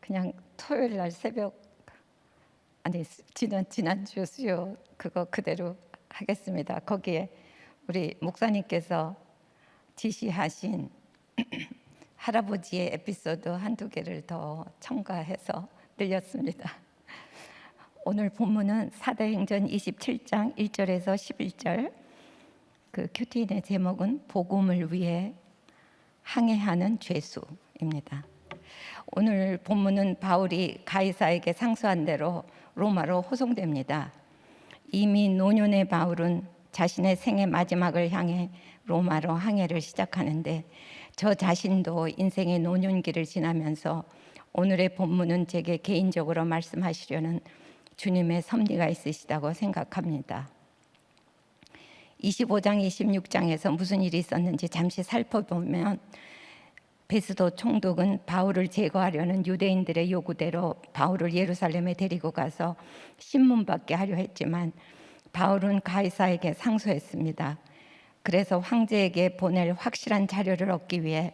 그냥 토요일 날 새벽 아니 지난주 수요 그거 그대로 하겠습니다. 거기에 우리 목사님께서 지시하신 할아버지의 에피소드 한두 개를 더 첨가해서 들렸습니다. 오늘 본문은 사도행전 27장 1절에서 11절. 그 큐티인의 제목은 복음을 위해 항해하는 죄수입니다. 오늘 본문은 바울이 가이사에게 상소한 대로 로마로 호송됩니다. 이미 노년의 바울은 자신의 생의 마지막을 향해 로마로 항해를 시작하는데 저 자신도 인생의 노년기를 지나면서 오늘의 본문은 제게 개인적으로 말씀하시려는 주님의 섭리가 있으시다고 생각합니다. 25장, 26장에서 무슨 일이 있었는지 잠시 살펴보면 베스도 총독은 바울을 제거하려는 유대인들의 요구대로 바울을 예루살렘에 데리고 가서 신문받게 하려 했지만 바울은 가이사에게 상소했습니다. 그래서 황제에게 보낼 확실한 자료를 얻기 위해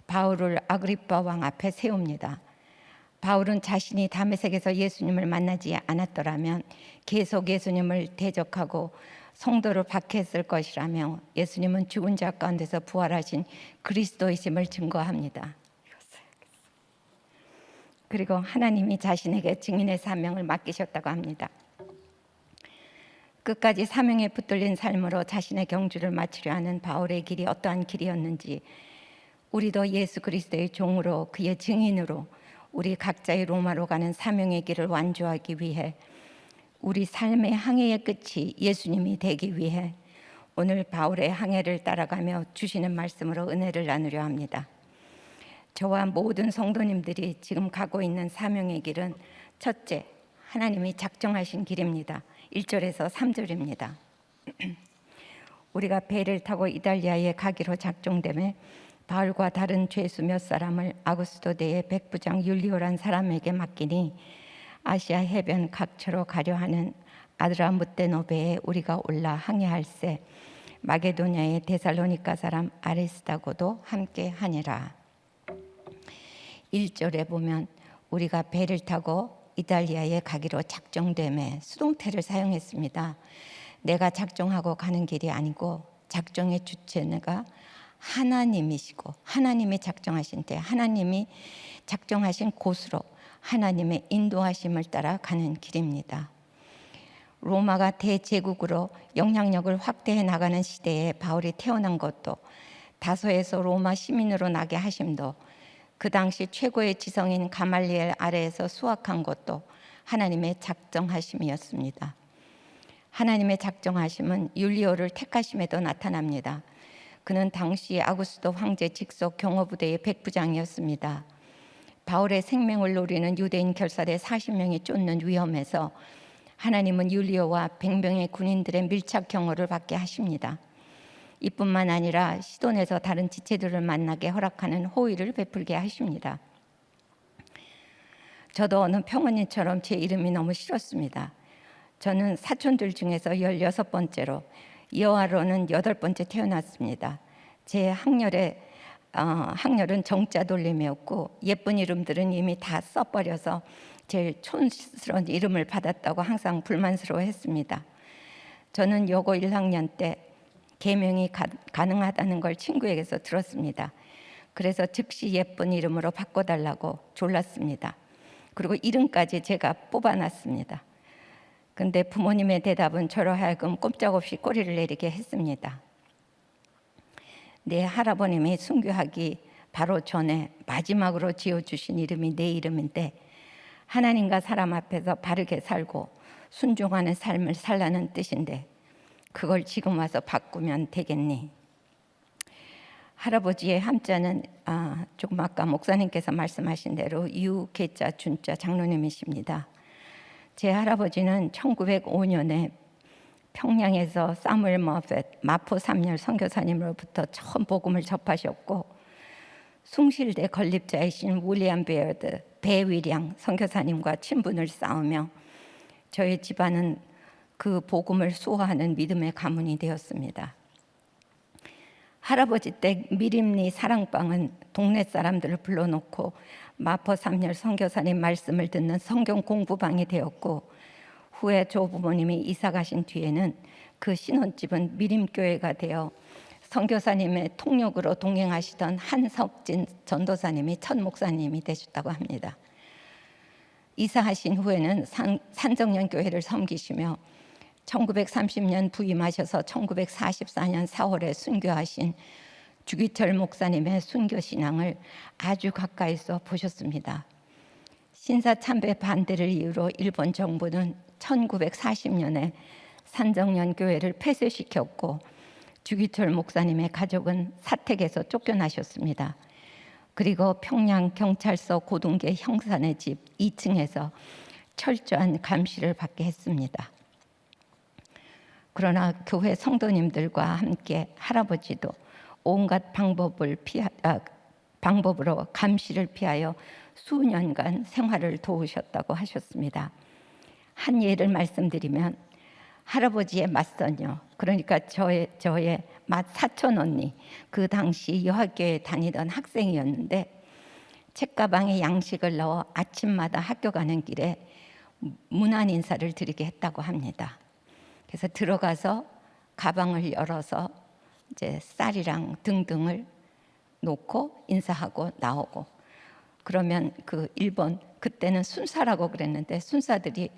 바울을 아그리빠 왕 앞에 세웁니다. 바울은 자신이 다메섹에서 예수님을 만나지 않았더라면 계속 예수님을 대적하고 성도를 박해했을 것이라며 예수님은 죽은 자 가운데서 부활하신 그리스도이심을 증거합니다. 그리고 하나님이 자신에게 증인의 사명을 맡기셨다고 합니다. 끝까지 사명에 붙들린 삶으로 자신의 경주를 마치려 하는 바울의 길이 어떠한 길이었는지 우리도 예수 그리스도의 종으로 그의 증인으로 우리 각자의 로마로 가는 사명의 길을 완주하기 위해 우리 삶의 항해의 끝이 예수님이 되기 위해 오늘 바울의 항해를 따라가며 주시는 말씀으로 은혜를 나누려 합니다. 저와 모든 성도님들이 지금 가고 있는 사명의 길은 첫째, 하나님이 작정하신 길입니다. 1절에서 3절입니다. 우리가 배를 타고 이달리아에 가기로 작정되매 바울과 다른 죄수 몇 사람을 아구스도대의 백부장 율리오란 사람에게 맡기니 아시아 해변 각처로 가려 하는 아드라무떼노베에 우리가 올라 항해할세 마게도냐의 데살로니가 사람 아리스다고도 함께 하니라. 1절에 보면 우리가 배를 타고 이달리아에 가기로 작정되매 수동태를 사용했습니다. 내가 작정하고 가는 길이 아니고 작정의 주체가 하나님이시고 하나님이 작정하신 때 하나님이 작정하신 곳으로 하나님의 인도하심을 따라 가는 길입니다. 로마가 대제국으로 영향력을 확대해 나가는 시대에 바울이 태어난 것도 다소에서 로마 시민으로 나게 하심도 그 당시 최고의 지성인 가말리엘 아래에서 수학한 것도 하나님의 작정하심이었습니다. 하나님의 작정하심은 율리오를 택하심에도 나타납니다. 그는 당시 아구스도 황제 직속 경호부대의 백부장이었습니다. 바울의 생명을 노리는 유대인 결사대 40명이 쫓는 위험에서 하나님은 율리오와 100명의 군인들의 밀착 경호를 받게 하십니다. 이뿐만 아니라 시돈에서 다른 지체들을 만나게 허락하는 호의를 베풀게 하십니다. 저도 어느 평원인처럼 제 이름이 너무 싫었습니다. 저는 사촌들 중에서 16번째로 여아로는 8번째 태어났습니다. 제 학렬은 정자 돌림이었고 예쁜 이름들은 이미 다 써버려서 제일 촌스러운 이름을 받았다고 항상 불만스러워했습니다. 저는 여고 1학년 때 개명이 가능하다는 걸 친구에게서 들었습니다. 그래서 즉시 예쁜 이름으로 바꿔달라고 졸랐습니다. 그리고 이름까지 제가 뽑아놨습니다. 근데 부모님의 대답은 저로 하여금 꼼짝없이 꼬리를 내리게 했습니다. 내 할아버님이 순교하기 바로 전에 마지막으로 지어주신 이름이 내 이름인데 하나님과 사람 앞에서 바르게 살고 순종하는 삶을 살라는 뜻인데 그걸 지금 와서 바꾸면 되겠니? 할아버지의 함자는 조금 아까 목사님께서 말씀하신 대로 유계자 준자 장로님이십니다. 제 할아버지는 1905년에 평양에서 사무엘 머펫 마포 삼열 선교사님으로부터 처음 복음을 접하셨고 숭실대 건립자이신 윌리엄 베어드 배위량 선교사님과 친분을 쌓으며 저희 집안은 그 복음을 수호하는 믿음의 가문이 되었습니다. 할아버지 댁 미림리 사랑방은 동네 사람들을 불러놓고 마포 삼열 선교사님 말씀을 듣는 성경 공부방이 되었고, 후에 조부모님이 이사 가신 뒤에는 그 신혼집은 미림교회가 되어 선교사님의 통역으로 동행하시던 한석진 전도사님이 첫 목사님이 되셨다고 합니다. 이사하신 후에는 산정연교회를 섬기시며 1930년 부임하셔서 1944년 4월에 순교하신 주기철 목사님의 순교 신앙을 아주 가까이서 보셨습니다. 신사참배 반대를 이유로 일본 정부는 1940년에 산정연교회를 폐쇄시켰고, 주기철 목사님의 가족은 사택에서 쫓겨나셨습니다. 그리고 평양 경찰서 고등계 형사네 집 2층에서 철저한 감시를 받게 했습니다. 그러나 교회 성도님들과 함께 할아버지도 온갖 방법으로 감시를 피하여 수년간 생활을 도우셨다고 하셨습니다. 한 예를 말씀드리면, 할아버지의 맞선녀, 그러니까 저의 사촌 언니, 그 당시 여학교에 다니던 학생이었는데 책가방에 양식을 넣어 아침마다 학교 가는 길에 문안 인사를 드리게 했다고 합니다. 그래서 들어가서 가방을 열어서 이제 쌀이랑 등등을 놓고 인사하고 나오고, 그러면 그 일본, 그때는 순사라고 그랬는데 순사들이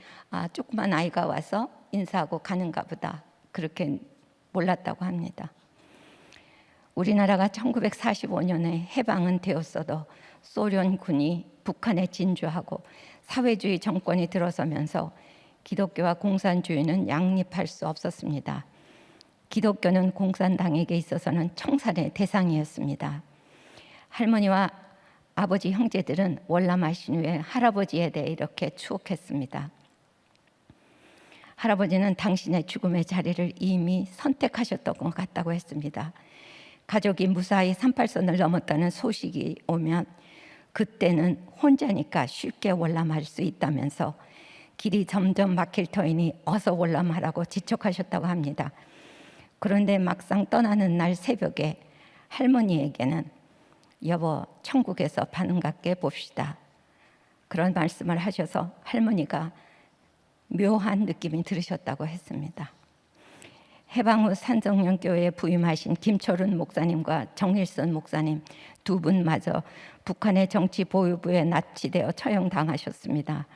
조그만 아이가 와서 인사하고 가는가 보다, 그렇게 몰랐다고 합니다. 우리나라가 1945년에 해방은 되었어도 소련군이 북한에 진주하고 사회주의 정권이 들어서면서 기독교와 공산주의는 양립할 수 없었습니다. 기독교는 공산당에게 있어서는 청산의 대상이었습니다. 할머니와 아버지 형제들은 월남하신 후에 할아버지에 대해 이렇게 추억했습니다. 할아버지는 당신의 죽음의 자리를 이미 선택하셨던 것 같다고 했습니다. 가족이 무사히 38선을 넘었다는 소식이 오면 그때는 혼자니까 쉽게 월남할 수 있다면서 길이 점점 막힐 터이니 어서 월남하라고 지촉하셨다고 합니다. 그런데 막상 떠나는 날 새벽에 할머니에게는 여보, 천국에서 반갑게 봅시다, 그런 말씀을 하셔서 할머니가 묘한 느낌이 들으셨다고 했습니다. 해방 후 산정연교회에 부임하신 김철훈 목사님과 정일선 목사님 두 분마저 북한의 정치 보유부에 납치되어 처형당하셨습니다.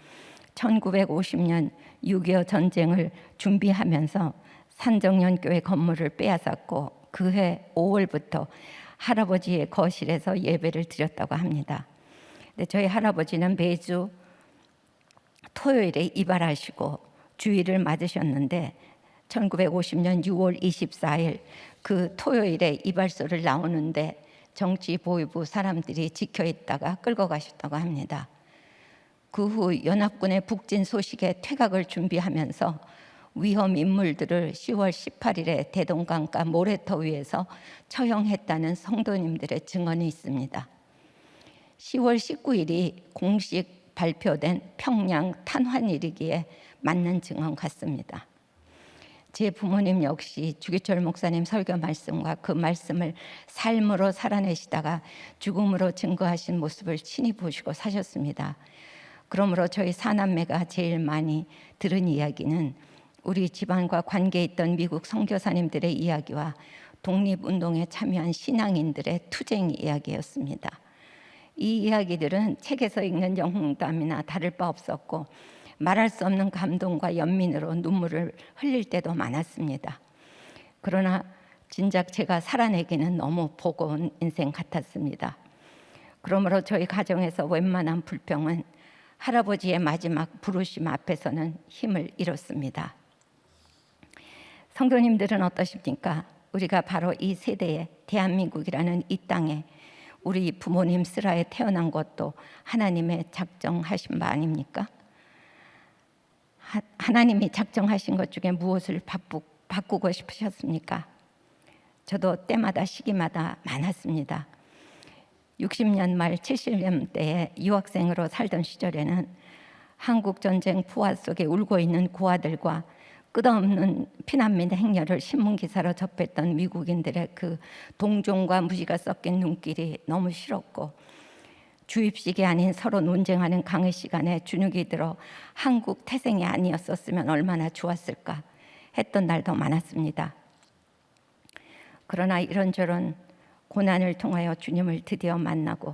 1950년 6.25 전쟁을 준비하면서 산정연교회 건물을 빼앗았고, 그해 5월부터 할아버지의 거실에서 예배를 드렸다고 합니다. 근데 저희 할아버지는 매주 토요일에 이발하시고 주일을 맞으셨는데 1950년 6월 24일 그 토요일에 이발소를 나오는데 정치 보위부 사람들이 지켜 있다가 끌고 가셨다고 합니다. 그 후 연합군의 북진 소식에 퇴각을 준비하면서 위험 인물들을 10월 18일에 대동강가 모래터 위에서 처형했다는 성도님들의 증언이 있습니다. 10월 19일이 공식 발표된 평양 탄환일이기에 맞는 증언 같습니다. 제 부모님 역시 주기철 목사님 설교 말씀과 그 말씀을 삶으로 살아내시다가 죽음으로 증거하신 모습을 친히 보시고 사셨습니다. 그러므로 저희 사남매가 제일 많이 들은 이야기는 우리 집안과 관계 있던 미국 선교사님들의 이야기와 독립운동에 참여한 신앙인들의 투쟁 이야기였습니다. 이 이야기들은 책에서 읽는 영웅담이나 다를 바 없었고 말할 수 없는 감동과 연민으로 눈물을 흘릴 때도 많았습니다. 그러나 진작 제가 살아내기는 너무 버거운 인생 같았습니다. 그러므로 저희 가정에서 웬만한 불평은 할아버지의 마지막 부르심 앞에서는 힘을 잃었습니다. 성도님들은 어떠십니까? 우리가 바로 이 세대에 대한민국이라는 이 땅에 우리 부모님 슬하에 태어난 것도 하나님의 작정하신 바 아닙니까? 하나님이 작정하신 것 중에 무엇을 바꾸고 싶으셨습니까? 저도 때마다 시기마다 많았습니다. 60년 말 70년대에 유학생으로 살던 시절에는 한국전쟁 부하 속에 울고 있는 고아들과 끝없는 피난민 행렬을 신문 기사로 접했던 미국인들의 그 동정과 무지가 섞인 눈길이 너무 싫었고, 주입식이 아닌 서로 논쟁하는 강의 시간에 주눅이 들어 한국 태생이 아니었었으면 얼마나 좋았을까 했던 날도 많았습니다. 그러나 이런저런 고난을 통하여 주님을 드디어 만나고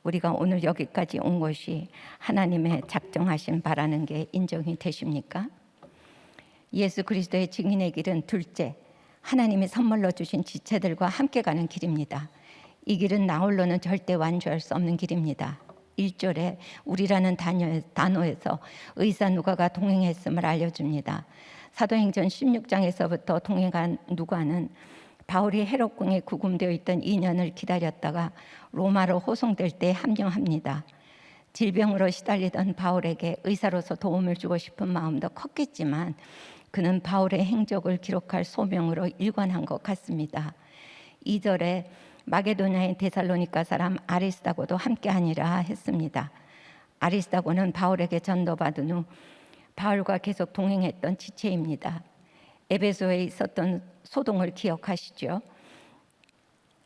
우리가 오늘 여기까지 온 것이 하나님의 작정하신 바라는 게 인정이 되십니까? 예수 그리스도의 증인의 길은 둘째, 하나님이 선물로 주신 지체들과 함께 가는 길입니다. 이 길은 나 홀로는 절대 완주할 수 없는 길입니다. 1절에 우리라는 단어에서 의사 누가가 동행했음을 알려줍니다. 사도행전 16장에서부터 동행한 누가는 바울이 헤롯궁에 구금되어 있던 2년을 기다렸다가 로마로 호송될 때 합류합니다. 질병으로 시달리던 바울에게 의사로서 도움을 주고 싶은 마음도 컸겠지만 그는 바울의 행적을 기록할 소명으로 일관한 것 같습니다. 2절에 마게도냐의 데살로니가 사람 아리스다고도 함께하니라 했습니다. 아리스다고는 바울에게 전도받은 후 바울과 계속 동행했던 지체입니다. 에베소에 있었던 소동을 기억하시죠?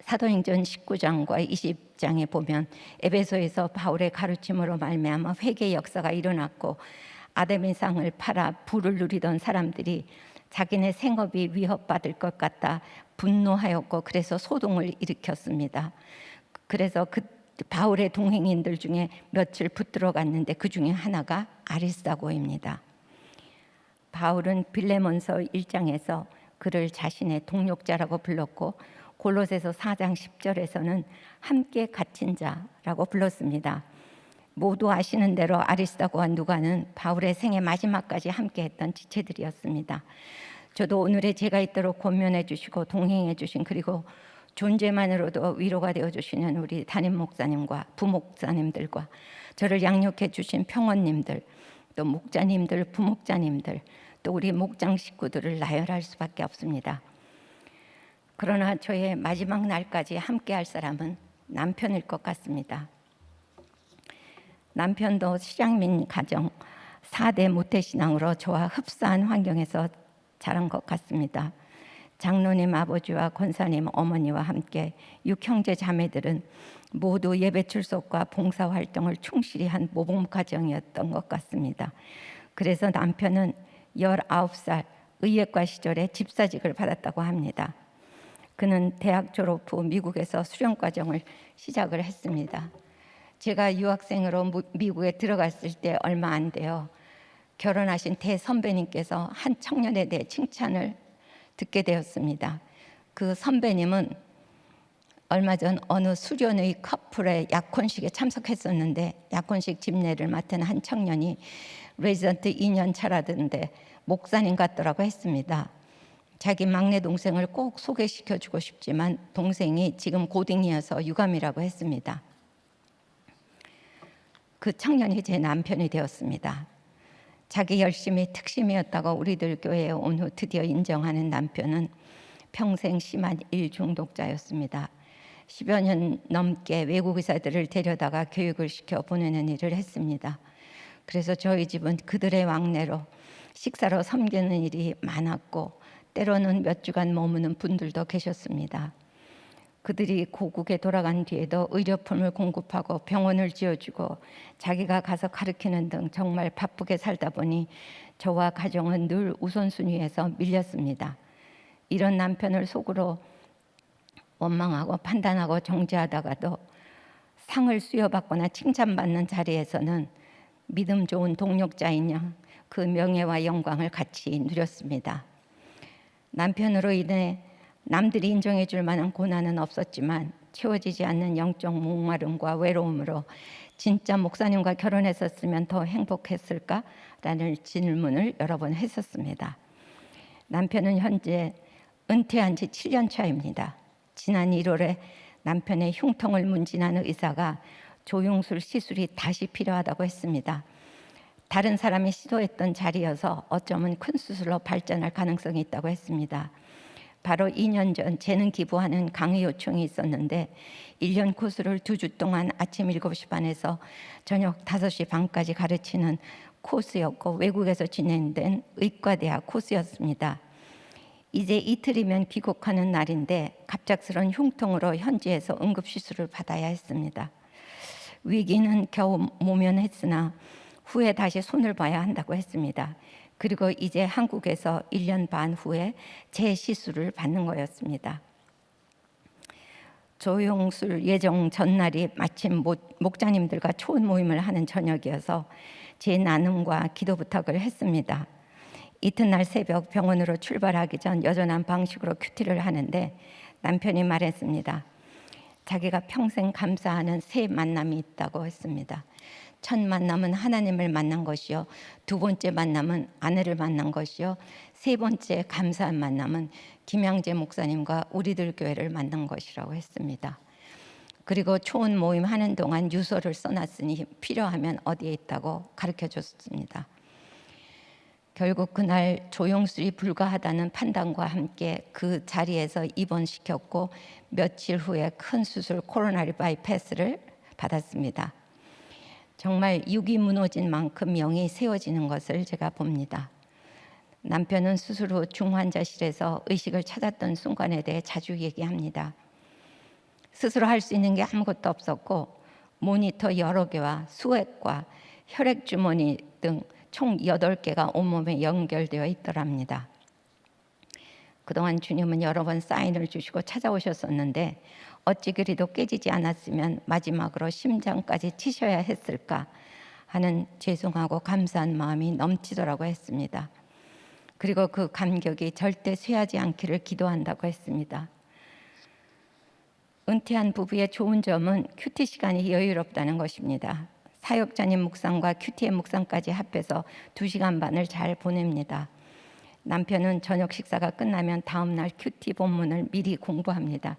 사도행전 19장과 20장에 보면 에베소에서 바울의 가르침으로 말미암아 회개 역사가 일어났고, 아데미상을 팔아 부를 누리던 사람들이 자기네 생업이 위협받을 것 같다 분노하였고, 그래서 소동을 일으켰습니다. 그래서 그 바울의 동행인들 중에 며칠 붙들어 갔는데 그 중에 하나가 아리스다고입니다. 바울은 빌레몬서 1장에서 그를 자신의 동력자라고 불렀고, 골로새서 4장 10절에서는 함께 갇힌 자라고 불렀습니다. 모두 아시는 대로 아리스다고와 누가는 바울의 생애 마지막까지 함께했던 지체들이었습니다. 저도 오늘의 제가 있도록 권면해 주시고 동행해 주신, 그리고 존재만으로도 위로가 되어 주시는 우리 담임 목사님과 부목사님들과 저를 양육해 주신 평원님들, 또 목자님들, 부목자님들, 또 우리 목장 식구들을 나열할 수밖에 없습니다. 그러나 저의 마지막 날까지 함께할 사람은 남편일 것 같습니다. 남편도 실향민 가정 4대 모태신앙으로 저와 흡사한 환경에서 자란 것 같습니다. 장로님 아버지와 권사님 어머니와 함께 6형제 자매들은 모두 예배 출석과 봉사활동을 충실히 한 모범가정이었던 것 같습니다. 그래서 남편은 19살 의예과 시절에 집사직을 받았다고 합니다. 그는 대학 졸업 후 미국에서 수련과정을 시작을 했습니다. 제가 유학생으로 미국에 들어갔을 때 얼마 안 돼요. 결혼하신 대선배님께서 한 청년에 대해 칭찬을 듣게 되었습니다. 그 선배님은 얼마 전 어느 수련의 커플의 약혼식에 참석했었는데, 약혼식 집례를 맡은 한 청년이 레지던트 2년 차라던데 목사님 같더라고 했습니다. 자기 막내 동생을 꼭 소개시켜주고 싶지만 동생이 지금 고딩이어서 유감이라고 했습니다. 그 청년이 제 남편이 되었습니다. 자기 열심이 특심이었다고 우리들 교회에 온 후 드디어 인정하는 남편은 평생 심한 일 중독자였습니다. 10여 년 넘게 외국 의사들을 데려다가 교육을 시켜 보내는 일을 했습니다. 그래서 저희 집은 그들의 왕래로 식사로 섬기는 일이 많았고, 때로는 몇 주간 머무는 분들도 계셨습니다. 그들이 고국에 돌아간 뒤에도 의료품을 공급하고 병원을 지어주고 자기가 가서 가르치는 등 정말 바쁘게 살다 보니 저와 가정은 늘 우선순위에서 밀렸습니다. 이런 남편을 속으로 원망하고 판단하고 정죄하다가도 상을 수여받거나 칭찬받는 자리에서는 믿음 좋은 동력자인 양 그 명예와 영광을 같이 누렸습니다. 남편으로 인해 남들이 인정해 줄 만한 고난은 없었지만 채워지지 않는 영적 목마름과 외로움으로 진짜 목사님과 결혼했었으면 더 행복했을까라는 질문을 여러 번 했었습니다. 남편은 현재 은퇴한 지 7년 차입니다. 지난 1월에 남편의 흉통을 문진한 의사가 조영술 시술이 다시 필요하다고 했습니다. 다른 사람이 시도했던 자리여서 어쩌면 큰 수술로 발전할 가능성이 있다고 했습니다. 바로 2년 전 재능 기부하는 강의 요청이 있었는데 1년 코스를 2주 동안 아침 7시 반에서 저녁 5시 반까지 가르치는 코스였고 외국에서 진행된 의과대학 코스였습니다. 이제 이틀이면 귀국하는 날인데 갑작스런 흉통으로 현지에서 응급시술을 받아야 했습니다. 위기는 겨우 모면했으나 후에 다시 손을 봐야 한다고 했습니다. 그리고 이제 한국에서 1년 반 후에 재시술을 받는 거였습니다. 조용술 예정 전날이 마침 목자님들과 초원 모임을 하는 저녁이어서 제 나눔과 기도 부탁을 했습니다. 이튿날 새벽 병원으로 출발하기 전 여전한 방식으로 큐티를 하는데 남편이 말했습니다. 자기가 평생 감사하는 새 만남이 있다고 했습니다. 첫 만남은 하나님을 만난 것이요, 두 번째 만남은 아내를 만난 것이요, 세 번째 감사한 만남은 김양재 목사님과 우리들 교회를 만난 것이라고 했습니다. 그리고 초원 모임 하는 동안 유서를 써놨으니 필요하면 어디에 있다고 가르쳐 줬습니다. 결국 그날 조용술이 불가하다는 판단과 함께 그 자리에서 입원시켰고 며칠 후에 큰 수술 코로나리 바이패스를 받았습니다. 정말 육이 무너진 만큼 영이 세워지는 것을 제가 봅니다. 남편은 수술 후 중환자실에서 의식을 찾았던 순간에 대해 자주 얘기합니다. 스스로 할 수 있는 게 아무것도 없었고 모니터 여러 개와 수액과 혈액주머니 등 총 8개가 온몸에 연결되어 있더랍니다. 그동안 주님은 여러 번 사인을 주시고 찾아오셨었는데 어찌 그리도 깨지지 않았으면 마지막으로 심장까지 치셔야 했을까 하는 죄송하고 감사한 마음이 넘치더라고 했습니다. 그리고 그 감격이 절대 쇠하지 않기를 기도한다고 했습니다. 은퇴한 부부의 좋은 점은 큐티 시간이 여유롭다는 것입니다. 사역자님 묵상과 큐티의 묵상까지 합해서 2시간 반을 잘 보냅니다. 남편은 저녁 식사가 끝나면 다음 날 큐티 본문을 미리 공부합니다.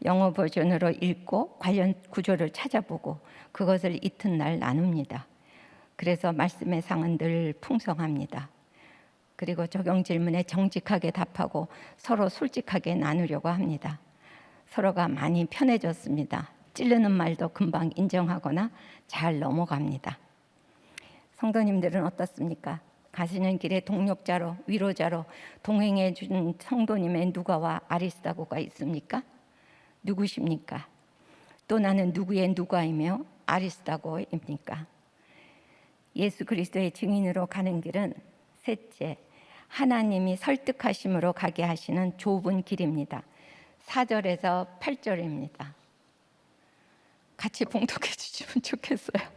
영어 버전으로 읽고 관련 구조를 찾아보고 그것을 이튿날 나눕니다. 그래서 말씀의 상은 늘 풍성합니다. 그리고 적용 질문에 정직하게 답하고 서로 솔직하게 나누려고 합니다. 서로가 많이 편해졌습니다. 찌르는 말도 금방 인정하거나 잘 넘어갑니다. 성도님들은 어떻습니까? 가시는 길에 동력자로 위로자로 동행해 준 성도님의 누가와 아리스다고가 있습니까? 누구십니까? 또 나는 누구의 누가이며 아리스다고입니까? 예수 그리스도의 증인으로 가는 길은 셋째, 하나님이 설득하심으로 가게 하시는 좁은 길입니다. 4절에서 8절입니다. 같이 봉독해 주시면 좋겠어요.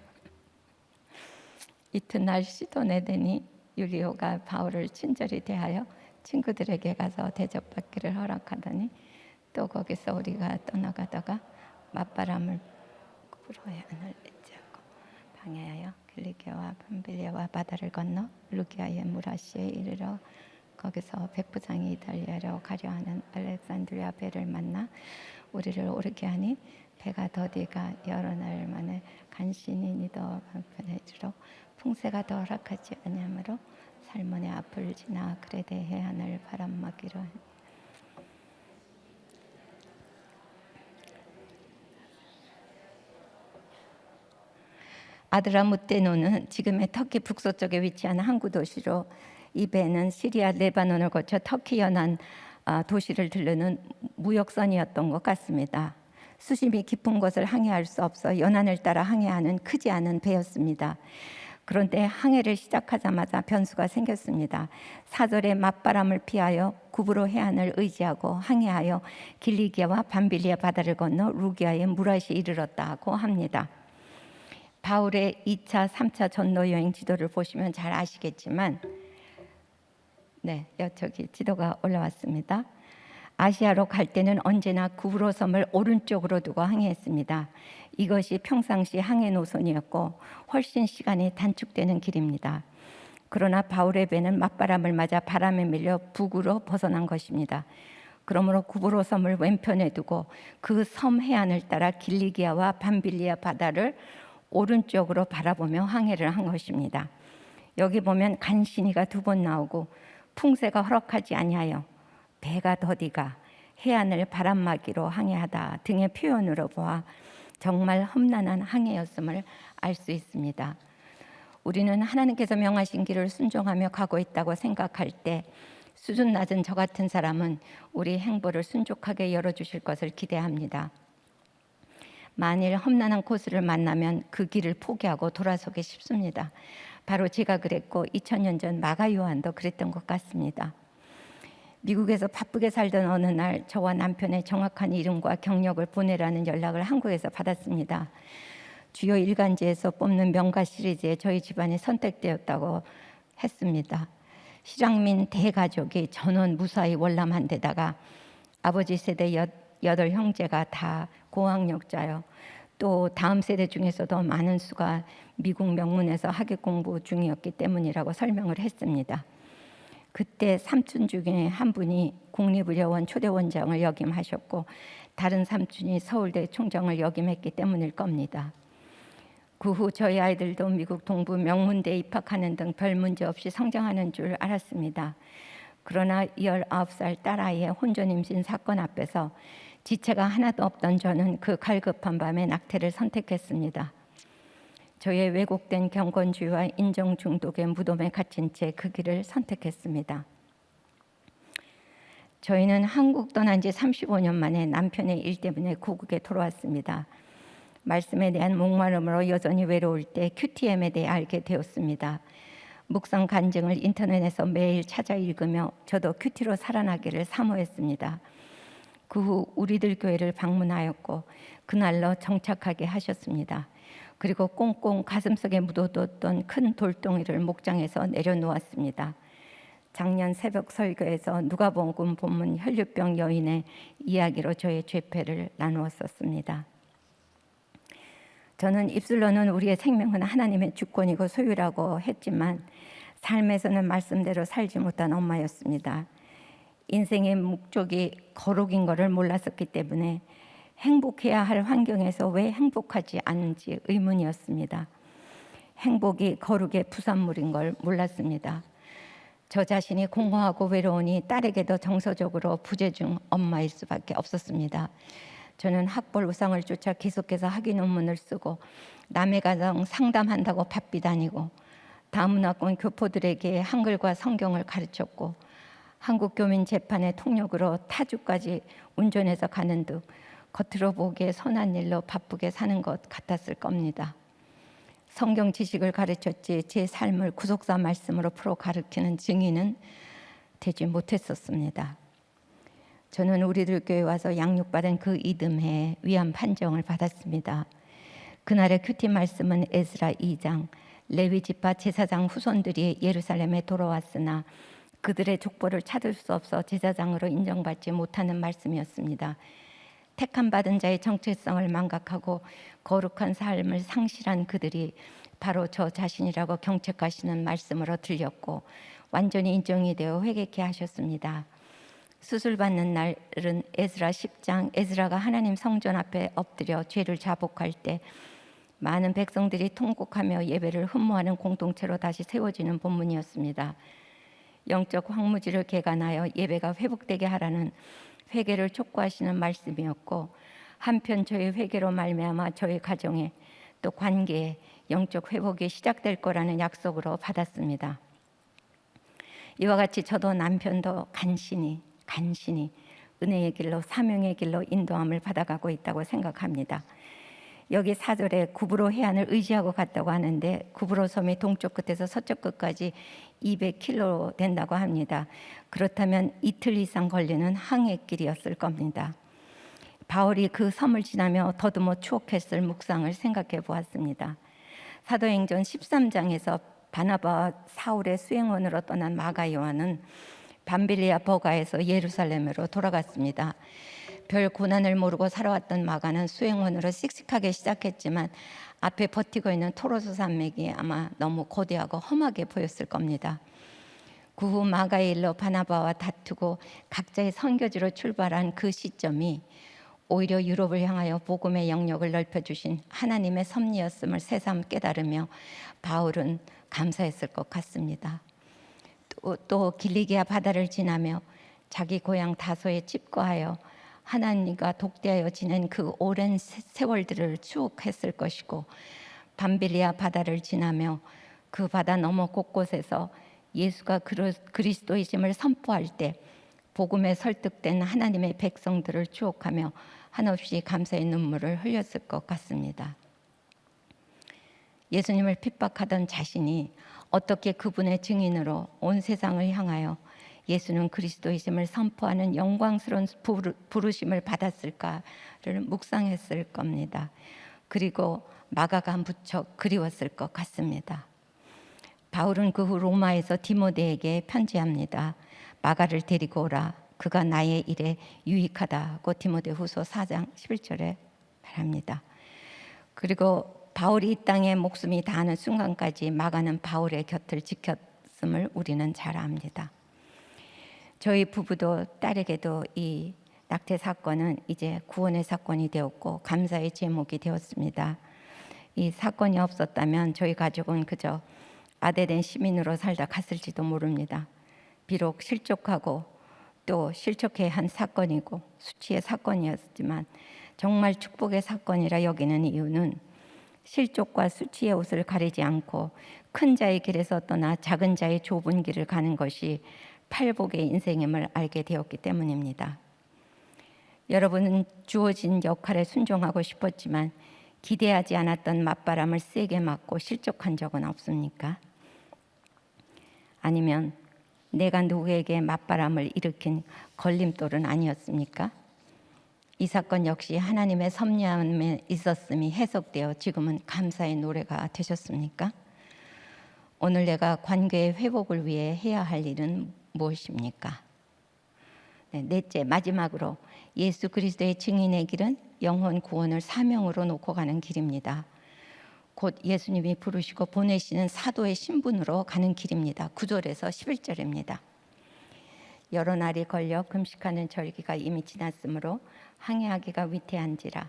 이튿날 시도네더니 유리오가 바울을 친절히 대하여 친구들에게 가서 대접받기를 허락하더니 또 거기서 우리가 떠나가다가 맞바람을 불어야을 잊자고 방해하여 길리기아와 팜빌리아와 바다를 건너 루기아의 무라시에 이르러 거기서 백부장이 이탈리아로 가려하는 알렉산드리아 배를 만나 우리를 오르게 하니 배가 더디가 여러 날 만에 간신히 니더 방편에 이르러 풍세가 더 허락하지 아니하므로 살몬의 앞을 지나 그레데 해안을 바람막이로 하니 아드라무테노는 지금의 터키 북서쪽에 위치한 항구 도시로 이 배는 시리아 레바논을 거쳐 터키 연안 도시를 들르는 무역선이었던 것 같습니다. 수심이 깊은 곳을 항해할 수 없어 연안을 따라 항해하는 크지 않은 배였습니다. 그런데 항해를 시작하자마자 변수가 생겼습니다. 4절에 맞바람을 피하여 구브로 해안을 의지하고 항해하여 길리기아와 밤빌리아 바다를 건너 루기아의 무라시에 이르렀다고 합니다. 바울의 2차, 3차 전도 여행 지도를 보시면 잘 아시겠지만 저기 지도가 올라왔습니다. 아시아로 갈 때는 언제나 구브로 섬을 오른쪽으로 두고 항해했습니다. 이것이 평상시 항해 노선이었고 훨씬 시간이 단축되는 길입니다. 그러나 바울의 배는 맞바람을 맞아 바람에 밀려 북으로 벗어난 것입니다. 그러므로 구브로 섬을 왼편에 두고 그 섬 해안을 따라 길리기아와 밤빌리아 바다를 오른쪽으로 바라보며 항해를 한 것입니다. 여기 보면 간신히가 2번 나오고 풍세가 허락하지 아니하여 배가 더디가 해안을 바람막이로 항해하다 등의 표현으로 보아 정말 험난한 항해였음을 알 수 있습니다. 우리는 하나님께서 명하신 길을 순종하며 가고 있다고 생각할 때 수준 낮은 저 같은 사람은 우리 행보를 순종하게 열어주실 것을 기대합니다. 만일 험난한 코스를 만나면 그 길을 포기하고 돌아서기 쉽습니다. 바로 제가 그랬고 2000년 전 마가 요한도 그랬던 것 같습니다. 미국에서 바쁘게 살던 어느 날 저와 남편의 정확한 이름과 경력을 보내라는 연락을 한국에서 받았습니다. 주요 일간지에서 뽑는 명가 시리즈에 저희 집안이 선택되었다고 했습니다. 실향민 대가족이 전원 무사히 월남한 데다가 아버지 세대 8형제가 다 고학력자요. 또 다음 세대 중에서도 많은 수가 미국 명문에서 학위 공부 중이었기 때문이라고 설명을 했습니다. 그때 삼촌 중에 한 분이 국립의료원 초대원장을 역임하셨고 다른 삼촌이 서울대 총장을 역임했기 때문일 겁니다. 그 후 저희 아이들도 미국 동부 명문대에 입학하는 등 별 문제 없이 성장하는 줄 알았습니다. 그러나 19살 딸아이의 혼전 임신 사건 앞에서 지체가 하나도 없던 저는 그 갈급한 밤에 낙태를 선택했습니다. 저의 왜곡된 경건주의와 인정 중독의 무덤에 갇힌 채 그 길을 선택했습니다. 저희는 한국 떠난 지 35년 만에 남편의 일 때문에 고국에 돌아왔습니다. 말씀에 대한 목마름으로 여전히 외로울 때 QTM에 대해 알게 되었습니다. 묵상 간증을 인터넷에서 매일 찾아 읽으며 저도 큐티로 살아나기를 사모했습니다. 그 후 우리들 교회를 방문하였고 그날로 정착하게 하셨습니다. 그리고 꽁꽁 가슴속에 묻어뒀던 큰 돌덩이를 목장에서 내려놓았습니다. 작년 새벽 설교에서 누가복음 본문 혈류병 여인의 이야기로 저의 죄패를 나누었었습니다. 저는 입술로는 우리의 생명은 하나님의 주권이고 소유라고 했지만 삶에서는 말씀대로 살지 못한 엄마였습니다. 인생의 목적이 거룩인 것을 몰랐었기 때문에 행복해야 할 환경에서 왜 행복하지 않은지 의문이었습니다. 행복이 거룩의 부산물인 걸 몰랐습니다. 저 자신이 공허하고 외로우니 딸에게도 정서적으로 부재중 엄마일 수밖에 없었습니다. 저는 학벌 우상을 쫓아 계속해서 학위 논문을 쓰고 남의 가정 상담한다고 바삐 다니고 다문화권 교포들에게 한글과 성경을 가르쳤고 한국교민 재판의 통역으로 타주까지 운전해서 가는 등 겉으로 보기에 선한 일로 바쁘게 사는 것 같았을 겁니다. 성경 지식을 가르쳤지 제 삶을 구속사 말씀으로 풀어 가르치는 증인은 되지 못했었습니다. 저는 우리들 교회 와서 양육받은 그 이듬해에 위안 판정을 받았습니다. 그날의 큐티 말씀은 에스라 2장, 레위 지파 제사장 후손들이 예루살렘에 돌아왔으나 그들의 족보를 찾을 수 없어 제사장으로 인정받지 못하는 말씀이었습니다. 택함 받은 자의 정체성을 망각하고 거룩한 삶을 상실한 그들이 바로 저 자신이라고 경책하시는 말씀으로 들렸고 완전히 인정이 되어 회개케 하셨습니다. 수술받는 날은 에스라 10장, 에스라가 하나님 성전 앞에 엎드려 죄를 자복할 때 많은 백성들이 통곡하며 예배를 흠모하는 공동체로 다시 세워지는 본문이었습니다. 영적 황무지를 개간하여 예배가 회복되게 하라는 회개를 촉구하시는 말씀이었고 한편 저의 회개로 말미암아 저의 가정에 또 관계에 영적 회복이 시작될 거라는 약속으로 받았습니다. 이와 같이 저도 남편도 간신히 은혜의 길로 사명의 길로 인도함을 받아가고 있다고 생각합니다. 여기 4절에 구브로 해안을 의지하고 갔다고 하는데 구브로 섬이 동쪽 끝에서 서쪽 끝까지 200km 된다고 합니다. 그렇다면 이틀 이상 걸리는 항해길이었을 겁니다. 바울이 그 섬을 지나며 더듬어 추억했을 묵상을 생각해 보았습니다. 사도행전 13장에서 바나바와 사울의 수행원으로 떠난 마가 요한은 밤빌리아 버가에서 예루살렘으로 돌아갔습니다. 별 고난을 모르고 살아왔던 마가는 수행원으로 씩씩하게 시작했지만 앞에 버티고 있는 토로스 산맥이 아마 너무 거대하고 험하게 보였을 겁니다. 그 후 마가의 일로 바나바와 다투고 각자의 선교지로 출발한 그 시점이 오히려 유럽을 향하여 복음의 영역을 넓혀주신 하나님의 섭리였음을 새삼 깨달으며 바울은 감사했을 것 같습니다. 또 길리기아 바다를 지나며 자기 고향 다소에 집거하여 하나님과 독대하여 지낸 그 오랜 세월들을 추억했을 것이고 밤빌리아 바다를 지나며 그 바다 너머 곳곳에서 예수가 그리스도이심을 선포할 때 복음에 설득된 하나님의 백성들을 추억하며 한없이 감사의 눈물을 흘렸을 것 같습니다. 예수님을 핍박하던 자신이 어떻게 그분의 증인으로 온 세상을 향하여 예수는 그리스도이심을 선포하는 영광스러운 부르심을 받았을까를 묵상했을 겁니다. 그리고 마가가 무척 그리웠을 것 같습니다. 바울은 그 후 로마에서 디모데에게 편지합니다. 마가를 데리고 오라. 그가 나의 일에 유익하다고 디모데후서 4장 11절에 말합니다. 그리고 바울이 이 땅에 목숨이 다하는 순간까지 마가는 바울의 곁을 지켰음을 우리는 잘 압니다. 저희 부부도 딸에게도 이 낙태 사건은 이제 구원의 사건이 되었고 감사의 제목이 되었습니다. 이 사건이 없었다면 저희 가족은 그저 아대된 시민으로 살다 갔을지도 모릅니다. 비록 실족하고 또 실족해야 한 사건이고 수치의 사건이었지만 정말 축복의 사건이라 여기는 이유는 실족과 수치의 옷을 가리지 않고 큰 자의 길에서 떠나 작은 자의 좁은 길을 가는 것이 팔복의 인생임을 알게 되었기 때문입니다. 여러분은 주어진 역할에 순종하고 싶었지만 기대하지 않았던 맞바람을 세게 맞고 실족한 적은 없습니까? 아니면 내가 누구에게 맞바람을 일으킨 걸림돌은 아니었습니까? 이 사건 역시 하나님의 섭리함에 있었음이 해석되어 지금은 감사의 노래가 되셨습니까? 오늘 내가 관계의 회복을 위해 해야 할 일은 무엇입니까? 넷째, 마지막으로 예수 그리스도의 증인의 길은 영혼 구원을 사명으로 놓고 가는 길입니다. 곧 예수님이 부르시고 보내시는 사도의 신분으로 가는 길입니다. 9절에서 11절입니다. 여러 날이 걸려 금식하는 절기가 이미 지났으므로 항해하기가 위태한지라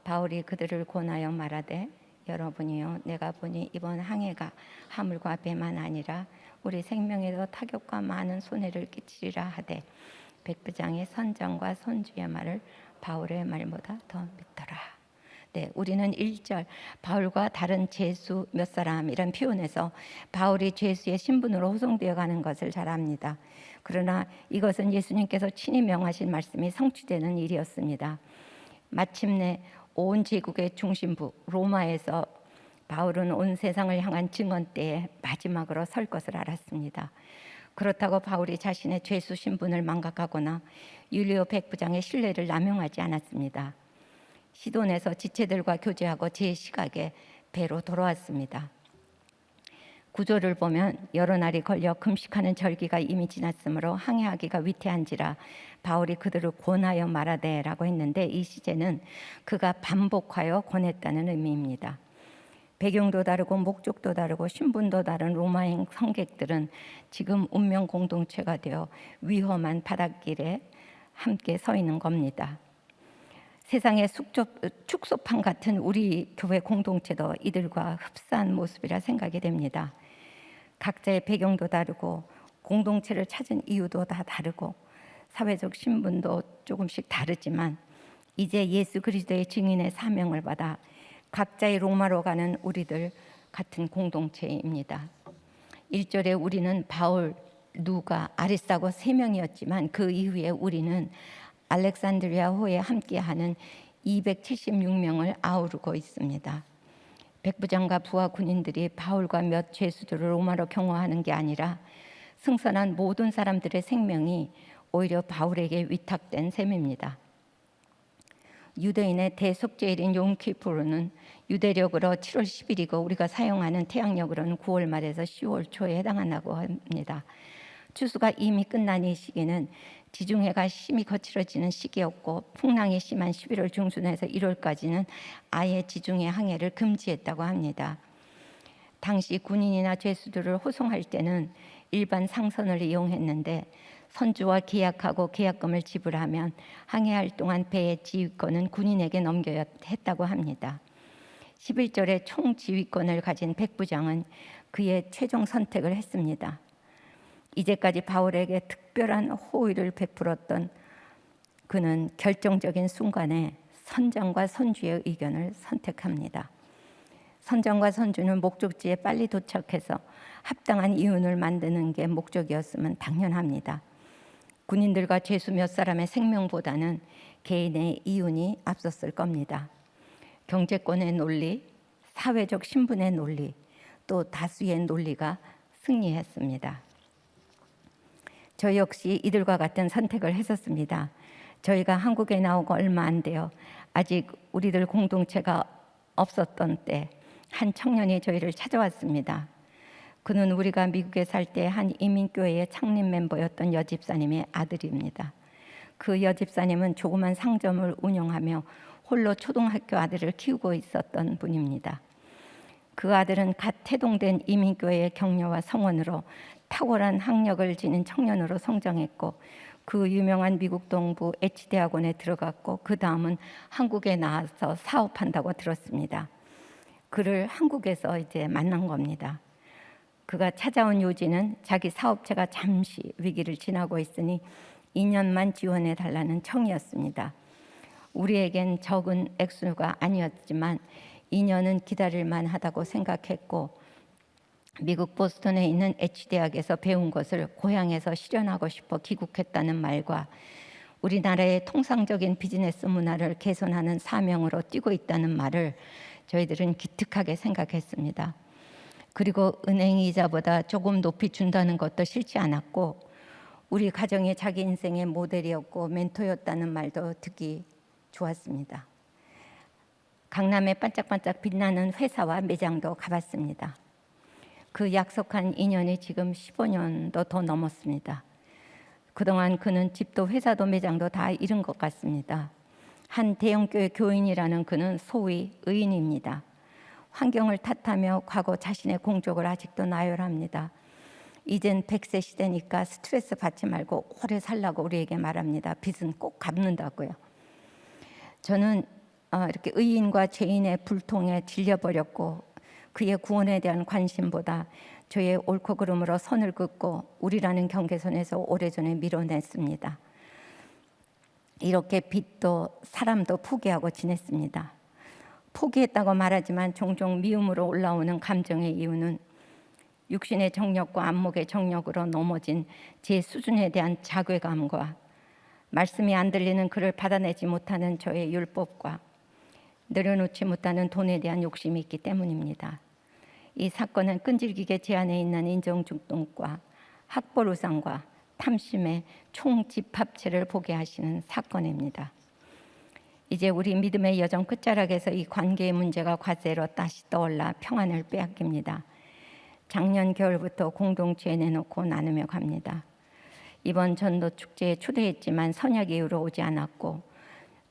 바울이 그들을 권하여 말하되 여러분이요 내가 보니 이번 항해가 하물과 배만 아니라 우리 생명에도 타격과 많은 손해를 끼치리라 하되 백부장의 선장과 선주의 말을 바울의 말보다 더 믿더라. 우리는 1절 바울과 다른 죄수 몇 사람 이런 표현에서 바울이 죄수의 신분으로 호송되어 가는 것을 잘 압니다. 그러나 이것은 예수님께서 친히 명하신 말씀이 성취되는 일이었습니다. 마침내 온 제국의 중심부 로마에서 바울은 온 세상을 향한 증언대에 마지막으로 설 것을 알았습니다. 그렇다고 바울이 자신의 죄수 신분을 망각하거나 율리오 백부장의 신뢰를 남용하지 않았습니다. 시돈에서 지체들과 교제하고 제 시각에 배로 돌아왔습니다. 구절을 보면 여러 날이 걸려 금식하는 절기가 이미 지났으므로 항해하기가 위태한지라 바울이 그들을 권하여 말하되라고 했는데 이 시제는 그가 반복하여 권했다는 의미입니다. 배경도 다르고 목적도 다르고 신분도 다른 로마인 성객들은 지금 운명 공동체가 되어 위험한 바닷길에 함께 서 있는 겁니다. 세상의 축소판 같은 우리 교회 공동체도 이들과 흡사한 모습이라 생각이 됩니다. 각자의 배경도 다르고 공동체를 찾은 이유도 다 다르고 사회적 신분도 조금씩 다르지만 이제 예수 그리스도의 증인의 사명을 받아 각자의 로마로 가는 우리들 같은 공동체입니다. 1절에 우리는 바울, 누가, 아리스다고 3명이었지만 그 이후에 우리는 알렉산드리아호에 함께하는 276명을 아우르고 있습니다. 백부장과 부하 군인들이 바울과 몇 죄수들을 로마로 경호하는 게 아니라 승선한 모든 사람들의 생명이 오히려 바울에게 위탁된 셈입니다. 유대인의 대속죄일인 욤키푸르는 유대력으로 7월 10일이고 우리가 사용하는 태양력으로는 9월 말에서 10월 초에 해당한다고 합니다. 추수가 이미 끝난 이 시기는 지중해가 심히 거칠어지는 시기였고 풍랑이 심한 11월 중순에서 1월까지는 아예 지중해 항해를 금지했다고 합니다. 당시 군인이나 죄수들을 호송할 때는 일반 상선을 이용했는데 선주와 계약하고 계약금을 지불하면 항해할 동안 배의 지휘권은 군인에게 넘겨야 했다고 합니다. 11절에 총지휘권을 가진 백부장은 그의 최종 선택을 했습니다. 이제까지 바울에게 특별한 호의를 베풀었던 그는 결정적인 순간에 선장과 선주의 의견을 선택합니다. 선장과 선주는 목적지에 빨리 도착해서 합당한 이윤을 만드는 게 목적이었으면 당연합니다. 군인들과 죄수 몇 사람의 생명보다는 개인의 이윤이 앞섰을 겁니다. 경제권의 논리, 사회적 신분의 논리, 또 다수의 논리가 승리했습니다. 저 역시 이들과 같은 선택을 했었습니다. 저희가 한국에 나오고 얼마 안 돼요. 아직 우리들 공동체가 없었던 때 한 청년이 저희를 찾아왔습니다. 그는 우리가 미국에 살 때 한 이민교회의 창립 멤버였던 여집사님의 아들입니다. 그 여집사님은 조그만 상점을 운영하며 홀로 초등학교 아들을 키우고 있었던 분입니다. 그 아들은 갓 태동된 이민교회의 격려와 성원으로 탁월한 학력을 지닌 청년으로 성장했고, 그 유명한 미국 동부 H대학원에 들어갔고, 그 다음은 한국에 나와서 사업한다고 들었습니다. 그를 한국에서 이제 만난 겁니다. 그가 찾아온 요지는 자기 사업체가 잠시 위기를 지나고 있으니 2년만 지원해 달라는 청이었습니다. 우리에겐 적은 액수가 아니었지만 2년은 기다릴 만하다고 생각했고, 미국 보스턴에 있는 H대학에서 배운 것을 고향에서 실현하고 싶어 귀국했다는 말과 우리나라의 통상적인 비즈니스 문화를 개선하는 사명으로 뛰고 있다는 말을 저희들은 기특하게 생각했습니다. 그리고 은행 이자보다 조금 높이 준다는 것도 싫지 않았고, 우리 가정이 자기 인생의 모델이었고 멘토였다는 말도 듣기 좋았습니다. 강남에 반짝반짝 빛나는 회사와 매장도 가봤습니다. 그 약속한 인연이 지금 15년도 더 넘었습니다. 그동안 그는 집도 회사도 매장도 다 잃은 것 같습니다. 한 대형교회 교인이라는 그는 소위 의인입니다. 환경을 탓하며 과거 자신의 공적을 아직도 나열합니다. 이젠 100세 시대니까 스트레스 받지 말고 오래 살라고 우리에게 말합니다. 빚은 꼭 갚는다고요. 저는 이렇게 의인과 죄인의 불통에 질려버렸고, 그의 구원에 대한 관심보다 저의 옳고 그름으로 선을 긋고 우리라는 경계선에서 오래전에 밀어냈습니다. 이렇게 빚도 사람도 포기하고 지냈습니다. 포기했다고 말하지만 종종 미움으로 올라오는 감정의 이유는 육신의 정력과 안목의 정력으로 넘어진 제 수준에 대한 자괴감과 말씀이 안 들리는 그를 받아내지 못하는 저의 율법과 내려놓지 못하는 돈에 대한 욕심이 있기 때문입니다. 이 사건은 끈질기게 제 안에 있는 인정중독과 학벌우상과 탐심의 총집합체를 보게 하시는 사건입니다. 이제 우리 믿음의 여정 끝자락에서 이 관계의 문제가 과제로 다시 떠올라 평안을 빼앗깁니다. 작년 겨울부터 공동체에 내놓고 나누며 갑니다. 이번 전도 축제에 초대했지만 선약 이후로 오지 않았고,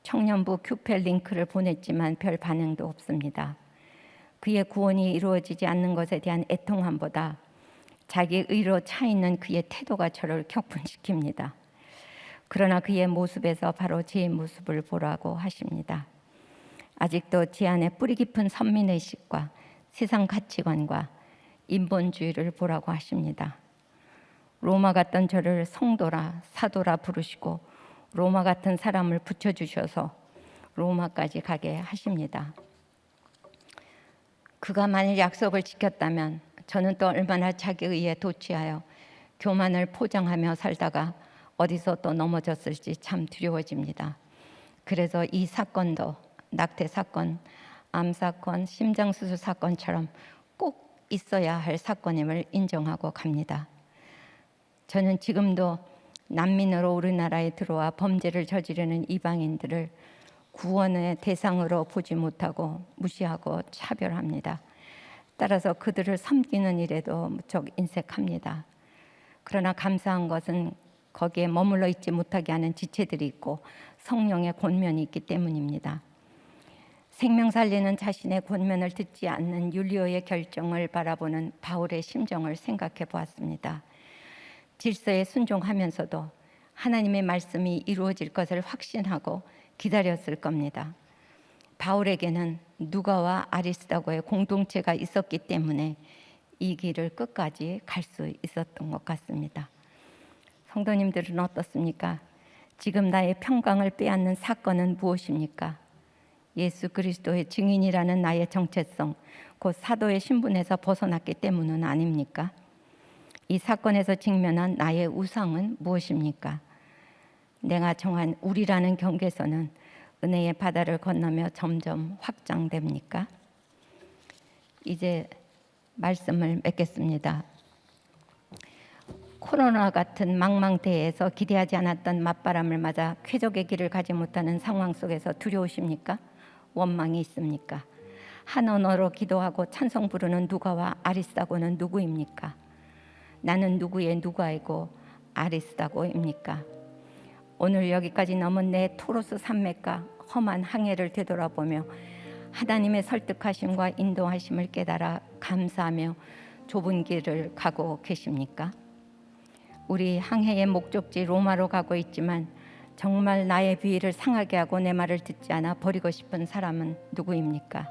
청년부 큐페 링크를 보냈지만 별 반응도 없습니다. 그의 구원이 이루어지지 않는 것에 대한 애통함보다 자기 의로 차 있는 그의 태도가 저를 격분시킵니다. 그러나 그의 모습에서 바로 제 모습을 보라고 하십니다. 아직도 제 안에 뿌리 깊은 선민의식과 세상 가치관과 인본주의를 보라고 하십니다. 로마 같던 저를 성도라 사도라 부르시고 로마 같은 사람을 붙여주셔서 로마까지 가게 하십니다. 그가 만일 약속을 지켰다면 저는 또 얼마나 자기 의에 도취하여 교만을 포장하며 살다가 어디서 또 넘어졌을지 참 두려워집니다. 그래서 이 사건도 낙태 사건, 암 사건, 심장수술 사건처럼 꼭 있어야 할 사건임을 인정하고 갑니다. 저는 지금도 난민으로 우리나라에 들어와 범죄를 저지르는 이방인들을 구원의 대상으로 보지 못하고 무시하고 차별합니다. 따라서 그들을 섬기는 일에도 무척 인색합니다. 그러나 감사한 것은 거기에 머물러 있지 못하게 하는 지체들이 있고 성령의 권면이 있기 때문입니다. 생명 살리는 자신의 권면을 듣지 않는 율리오의 결정을 바라보는 바울의 심정을 생각해 보았습니다. 질서에 순종하면서도 하나님의 말씀이 이루어질 것을 확신하고 기다렸을 겁니다. 바울에게는 누가와 아리스다고의 공동체가 있었기 때문에 이 길을 끝까지 갈 수 있었던 것 같습니다. 성도님들은 어떻습니까? 지금 나의 평강을 빼앗는 사건은 무엇입니까? 예수 그리스도의 증인이라는 나의 정체성, 곧 사도의 신분에서 벗어났기 때문은 아닙니까? 이 사건에서 직면한 나의 우상은 무엇입니까? 내가 정한 우리라는 경계선은 은혜의 바다를 건너며 점점 확장됩니까? 이제 말씀을 맺겠습니다. 코로나 같은 망망대해에서 기대하지 않았던 맞바람을 맞아 쾌적의 길을 가지 못하는 상황 속에서 두려우십니까? 원망이 있습니까? 한 언어로 기도하고 찬송 부르는 누가와 아리스다고는 누구입니까? 나는 누구의 누가이고 아리스다고입니까? 오늘 여기까지 넘은 내 토로스 산맥과 험한 항해를 되돌아보며 하나님의 설득하심과 인도하심을 깨달아 감사하며 좁은 길을 가고 계십니까? 우리 항해의 목적지 로마로 가고 있지만 정말 나의 비위를 상하게 하고 내 말을 듣지 않아 버리고 싶은 사람은 누구입니까?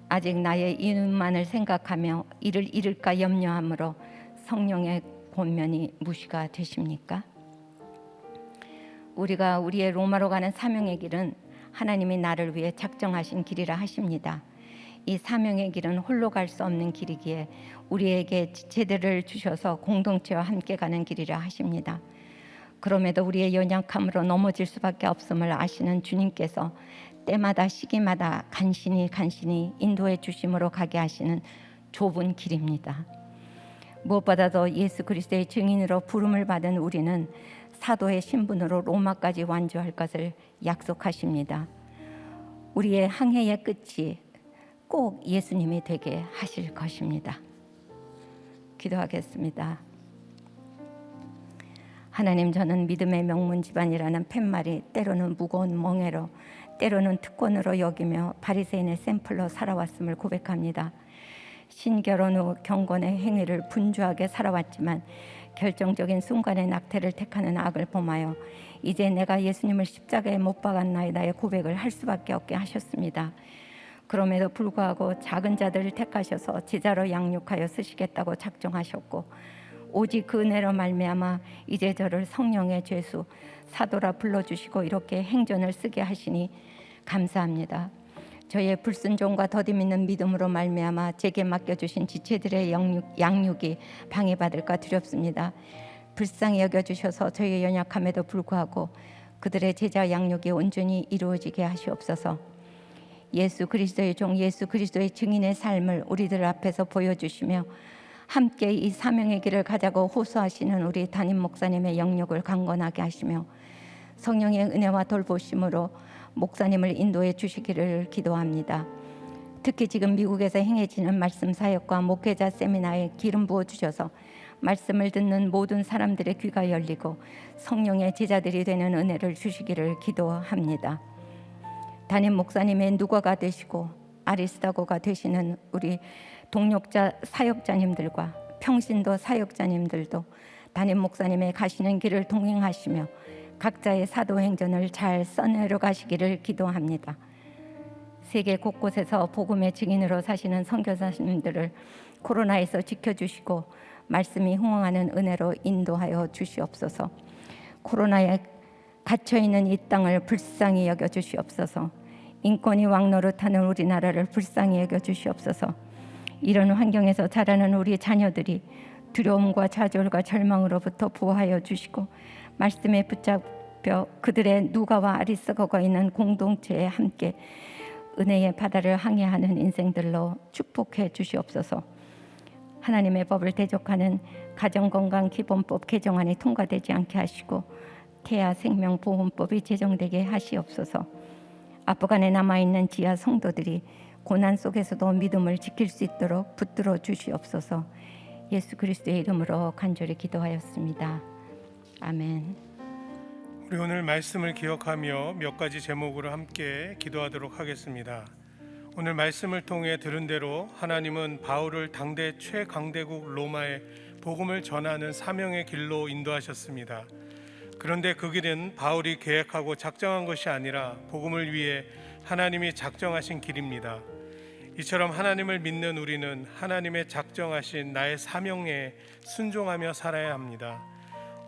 아직 나의 이윤만을 생각하며 이를 잃을까 염려함으로 성령의 권면이 무시가 되십니까? 우리가 우리의 로마로 가는 사명의 길은 하나님이 나를 위해 작정하신 길이라 하십니다. 이 사명의 길은 홀로 갈 수 없는 길이기에 우리에게 지체들을 주셔서 공동체와 함께 가는 길이라 하십니다. 그럼에도 우리의 연약함으로 넘어질 수밖에 없음을 아시는 주님께서 때마다 시기마다 간신히 인도해 주심으로 가게 하시는 좁은 길입니다. 무엇보다도 예수 그리스도의 증인으로 부름을 받은 우리는 사도의 신분으로 로마까지 완주할 것을 약속하십니다. 우리의 항해의 끝이 꼭 예수님이 되게 하실 것입니다. 기도하겠습니다. 하나님, 저는 믿음의 명문 집안이라는 팻말이 때로는 무거운 멍에로 때로는 특권으로 여기며 바리새인의 샘플로 살아왔음을 고백합니다. 신결혼 후 경건의 행위를 분주하게 살아왔지만 결정적인 순간의 낙태를 택하는 악을 범하여 이제 내가 예수님을 십자가에 못 박았나이다의 고백을 할 수밖에 없게 하셨습니다. 그럼에도 불구하고 작은 자들을 택하셔서 제자로 양육하여 쓰시겠다고 작정하셨고 오직 그 은혜로 말미암아 이제 저를 성령의 죄수 사도라 불러주시고 이렇게 행전을 쓰게 하시니 감사합니다. 저의 불순종과 더디 믿는 믿음으로 말미암아 제게 맡겨주신 지체들의 양육이 방해받을까 두렵습니다. 불쌍히 여겨주셔서 저의 연약함에도 불구하고 그들의 제자 양육이 온전히 이루어지게 하시옵소서. 예수 그리스도의 종 예수 그리스도의 증인의 삶을 우리들 앞에서 보여주시며 함께 이 사명의 길을 가자고 호소하시는 우리 담임 목사님의 영역을 강건하게 하시며 성령의 은혜와 돌보심으로 목사님을 인도해 주시기를 기도합니다. 특히 지금 미국에서 행해지는 말씀 사역과 목회자 세미나에 기름 부어 주셔서 말씀을 듣는 모든 사람들의 귀가 열리고 성령의 제자들이 되는 은혜를 주시기를 기도합니다. 담임 목사님의 누가가 되시고 아리스다고가 되시는 우리 동력자 사역자님들과 평신도 사역자님들도 담임 목사님의 가시는 길을 동행하시며 각자의 사도행전을 잘 써내려 가시기를 기도합니다. 세계 곳곳에서 복음의 증인으로 사시는 선교사님들을 코로나에서 지켜주시고 말씀이 흥황하는 은혜로 인도하여 주시옵소서. 코로나에 갇혀있는 이 땅을 불쌍히 여겨 주시옵소서. 인권이 왕노릇하는 우리나라를 불쌍히 여겨 주시옵소서. 이런 환경에서 자라는 우리 자녀들이 두려움과 좌절과 절망으로부터 보호하여 주시고 말씀에 붙잡혀 그들의 누가와 아리스가가 있는 공동체에 함께 은혜의 바다를 항해하는 인생들로 축복해 주시옵소서. 하나님의 법을 대적하는 가정건강기본법 개정안이 통과되지 않게 하시고 태아생명보험법이 제정되게 하시옵소서. 아프간에 남아있는 지하 성도들이 고난 속에서도 믿음을 지킬 수 있도록 붙들어 주시옵소서. 예수 그리스도의 이름으로 간절히 기도하였습니다. 아멘. 우리 오늘 말씀을 기억하며 몇 가지 제목으로 함께 기도하도록 하겠습니다. 오늘 말씀을 통해 들은 대로 하나님은 바울을 당대 최강대국 로마에 복음을 전하는 사명의 길로 인도하셨습니다. 그런데 그 길은 바울이 계획하고 작정한 것이 아니라 복음을 위해 하나님이 작정하신 길입니다. 이처럼 하나님을 믿는 우리는 하나님의 작정하신 나의 사명에 순종하며 살아야 합니다.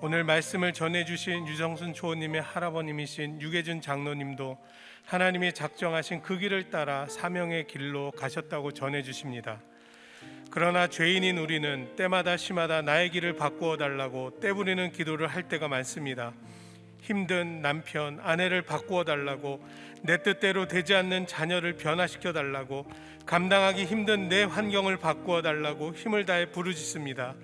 오늘 말씀을 전해주신 유정순 초호님의 할아버님이신 유계준 장로님도 하나님이 작정하신 그 길을 따라 사명의 길로 가셨다고 전해주십니다. 그러나 죄인인 우리는 때마다 시마다 나의 길을 바꾸어 달라고 떼부리는 기도를 할 때가 많습니다. 힘든 남편, 아내를 바꾸어 달라고, 내 뜻대로 되지 않는 자녀를 변화시켜 달라고, 감당하기 힘든 내 환경을 바꾸어 달라고 힘을 다해 부르짖습니다.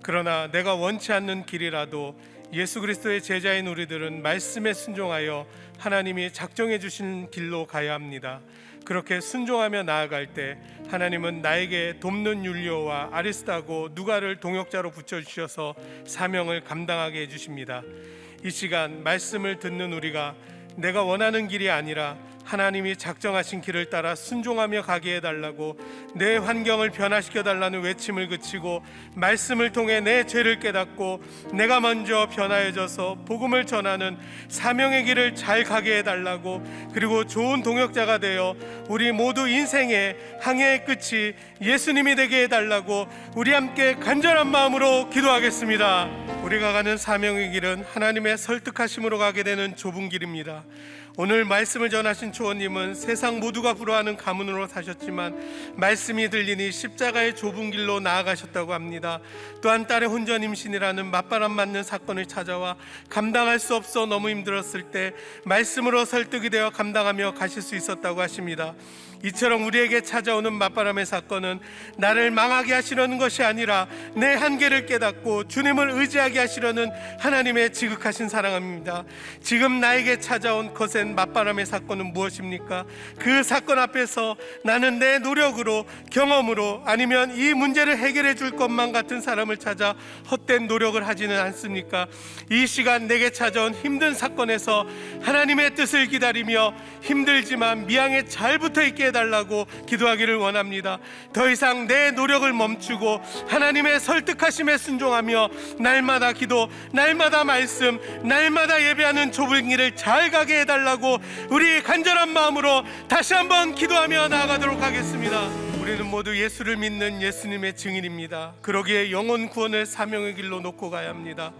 그러나 내가 원치 않는 길이라도 예수 그리스도의 제자인 우리들은 말씀에 순종하여 하나님이 작정해 주신 길로 가야 합니다. 그렇게 순종하며 나아갈 때 하나님은 나에게 돕는 율리오와 아리스다고 누가를 동역자로 붙여주셔서 사명을 감당하게 해주십니다. 이 시간 말씀을 듣는 우리가 내가 원하는 길이 아니라 하나님이 작정하신 길을 따라 순종하며 가게 해달라고, 내 환경을 변화시켜 달라는 외침을 그치고 말씀을 통해 내 죄를 깨닫고 내가 먼저 변화해져서 복음을 전하는 사명의 길을 잘 가게 해달라고, 그리고 좋은 동역자가 되어 우리 모두 인생의 항해의 끝이 예수님이 되게 해달라고 우리 함께 간절한 마음으로 기도하겠습니다. 우리가 가는 사명의 길은 하나님의 설득하심으로 가게 되는 좁은 길입니다. 오늘 말씀을 전하신 초호님은 세상 모두가 부러워하는 가문으로 사셨지만 말씀이 들리니 십자가의 좁은 길로 나아가셨다고 합니다. 또한 딸의 혼전 임신이라는 맞바람 맞는 사건을 찾아와 감당할 수 없어 너무 힘들었을 때 말씀으로 설득이 되어 감당하며 가실 수 있었다고 하십니다. 이처럼 우리에게 찾아오는 맞바람의 사건은 나를 망하게 하시려는 것이 아니라 내 한계를 깨닫고 주님을 의지하게 하시려는 하나님의 지극하신 사랑입니다. 지금 나에게 찾아온 거센 맞바람의 사건은 무엇입니까? 그 사건 앞에서 나는 내 노력으로, 경험으로, 아니면 이 문제를 해결해 줄 것만 같은 사람을 찾아 헛된 노력을 하지는 않습니까? 이 시간 내게 찾아온 힘든 사건에서 하나님의 뜻을 기다리며 힘들지만 미양에 잘 붙어있게 해달라고 기도하기를 원합니다. 더 이상 내 노력을 멈추고 하나님의 설득하심에 순종하며 날마다 기도, 날마다 말씀, 날마다 예배하는 좁은 길을 잘 가게 해달라고 우리 간절한 마음으로 다시 한번 기도하며 나아가도록 하겠습니다. 우리는 모두 예수를 믿는 예수님의 증인입니다. 그러기에 영혼 구원을 사명의 길로 놓고 가야 합니다.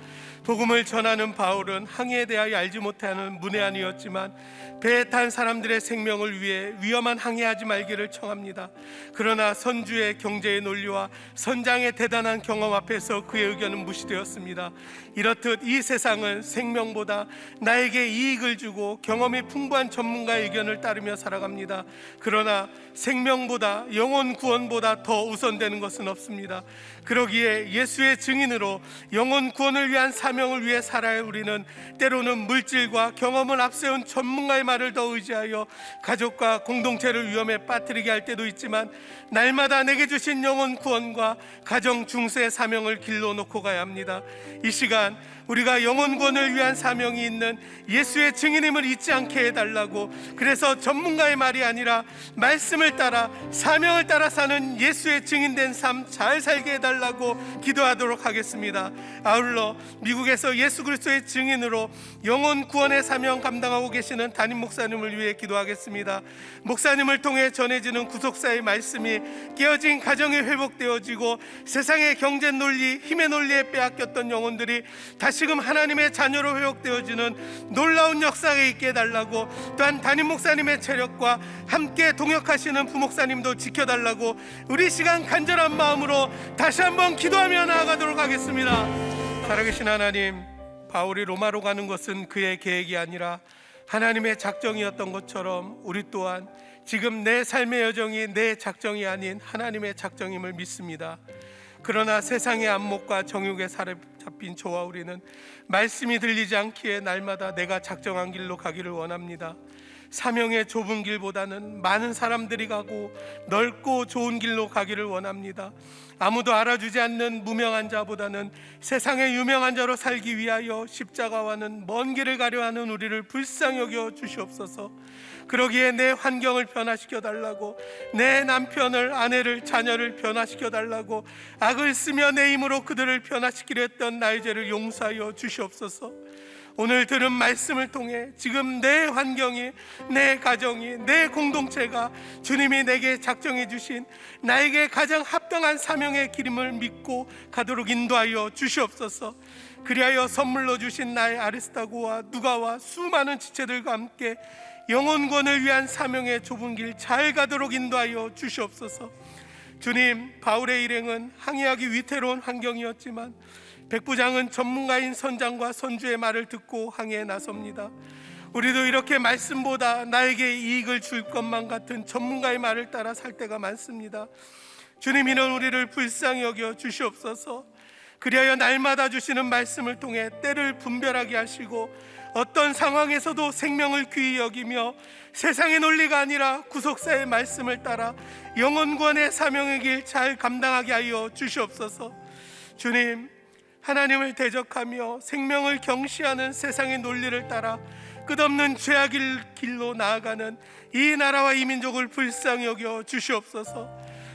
복음을 전하는 바울은 항해에 대하여 알지 못하는 문외한이었지만 배에 탄 사람들의 생명을 위해 위험한 항해하지 말기를 청합니다. 그러나 선주의 경제의 논리와 선장의 대단한 경험 앞에서 그의 의견은 무시되었습니다. 이렇듯 이 세상은 생명보다 나에게 이익을 주고 경험이 풍부한 전문가의 의견을 따르며 살아갑니다. 그러나 생명보다, 영혼 구원보다 더 우선되는 것은 없습니다. 그러기에 예수의 증인으로 영혼 구원을 위한 사명을 위해 살아야 우리는 때로는 물질과 경험을 앞세운 전문가의 말을 더 의지하여 가족과 공동체를 위험에 빠뜨리게 할 때도 있지만, 날마다 내게 주신 영혼 구원과 가정 중세의 사명을 길로 놓고 가야 합니다. 이 시간 우리가 영혼 구원을 위한 사명이 있는 예수의 증인임을 잊지 않게 해달라고, 그래서 전문가의 말이 아니라 말씀을 따라 사명을 따라 사는 예수의 증인된 삶 잘 살게 해달라고 기도하도록 하겠습니다. 아울러 미국에서 예수 그리스도의 증인으로 영혼 구원의 사명 감당하고 계시는 담임 목사님을 위해 기도하겠습니다. 목사님을 통해 전해지는 구속사의 말씀이 깨어진 가정이 회복되어지고 세상의 경제 논리, 힘의 논리에 빼앗겼던 영혼들이 다시금 하나님의 자녀로 회복되어지는 놀라운 역사가 있게 해달라고, 또한 담임 목사님의 체력과 함께 동역하시는 부목사님도 지켜달라고 우리 시간 간절한 마음으로 다시 한번 기도하며 나아가도록 하겠습니다. 살아계신 하나님, 바울이 로마로 가는 것은 그의 계획이 아니라 하나님의 작정이었던 것처럼 우리 또한 지금 내 삶의 여정이 내 작정이 아닌 하나님의 작정임을 믿습니다. 그러나 세상의 안목과 정욕에 사로잡힌 저와 우리는 말씀이 들리지 않기에 날마다 내가 작정한 길로 가기를 원합니다. 사명의 좁은 길보다는 많은 사람들이 가고 넓고 좋은 길로 가기를 원합니다. 아무도 알아주지 않는 무명한 자보다는 세상의 유명한 자로 살기 위하여 십자가와는 먼 길을 가려 하는 우리를 불쌍히 여겨 주시옵소서. 그러기에 내 환경을 변화시켜 달라고, 내 남편을, 아내를, 자녀를 변화시켜 달라고, 악을 쓰며 내 힘으로 그들을 변화시키려 했던 나의 죄를 용서하여 주시옵소서. 오늘 들은 말씀을 통해 지금 내 환경이, 내 가정이, 내 공동체가 주님이 내게 작정해 주신 나에게 가장 합당한 사명의 기름을 믿고 가도록 인도하여 주시옵소서. 그리하여 선물로 주신 나의 아리스타고와 누가와 수많은 지체들과 함께 영혼권을 위한 사명의 좁은 길 잘 가도록 인도하여 주시옵소서. 주님, 바울의 일행은 항해하기 위태로운 환경이었지만 백부장은 전문가인 선장과 선주의 말을 듣고 항해에 나섭니다. 우리도 이렇게 말씀보다 나에게 이익을 줄 것만 같은 전문가의 말을 따라 살 때가 많습니다. 주님, 이런 우리를 불쌍히 여겨 주시옵소서. 그리하여 날마다 주시는 말씀을 통해 때를 분별하게 하시고 어떤 상황에서도 생명을 귀히 여기며 세상의 논리가 아니라 구속사의 말씀을 따라 영혼구원의 사명의 길 잘 감당하게 하여 주시옵소서. 주님, 하나님을 대적하며 생명을 경시하는 세상의 논리를 따라 끝없는 죄악의 길로 나아가는 이 나라와 이 민족을 불쌍히 여겨 주시옵소서.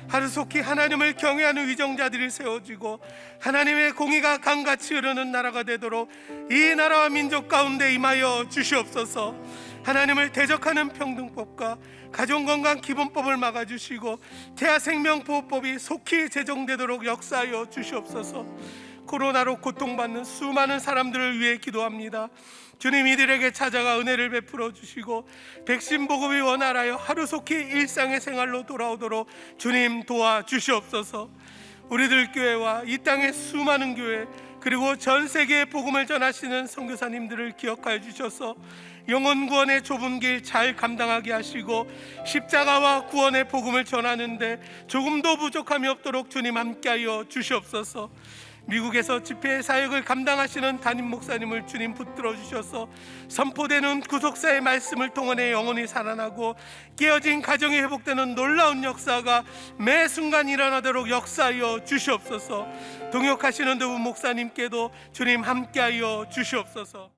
하루속히 하나님을 경외하는 위정자들이 세워지고 하나님의 공의가 강같이 흐르는 나라가 되도록 이 나라와 민족 가운데 임하여 주시옵소서. 하나님을 대적하는 평등법과 가정건강 기본법을 막아주시고 태아생명보호법이 속히 제정되도록 역사하여 주시옵소서. 코로나로 고통받는 수많은 사람들을 위해 기도합니다. 주님, 이들에게 찾아가 은혜를 베풀어 주시고 백신 보급이 원활하여 하루속히 일상의 생활로 돌아오도록 주님 도와주시옵소서. 우리들 교회와 이 땅의 수많은 교회 그리고 전 세계에 복음을 전하시는 선교사님들을 기억하여 주셔서 영혼 구원의 좁은 길 잘 감당하게 하시고 십자가와 구원의 복음을 전하는데 조금도 부족함이 없도록 주님 함께하여 주시옵소서. 미국에서 집회 사역을 감당하시는 담임 목사님을 주님 붙들어 주셔서 선포되는 구속사의 말씀을 통해 영혼이 살아나고 깨어진 가정이 회복되는 놀라운 역사가 매 순간 일어나도록 역사하여 주시옵소서. 동역하시는 두 분 목사님께도 주님 함께하여 주시옵소서.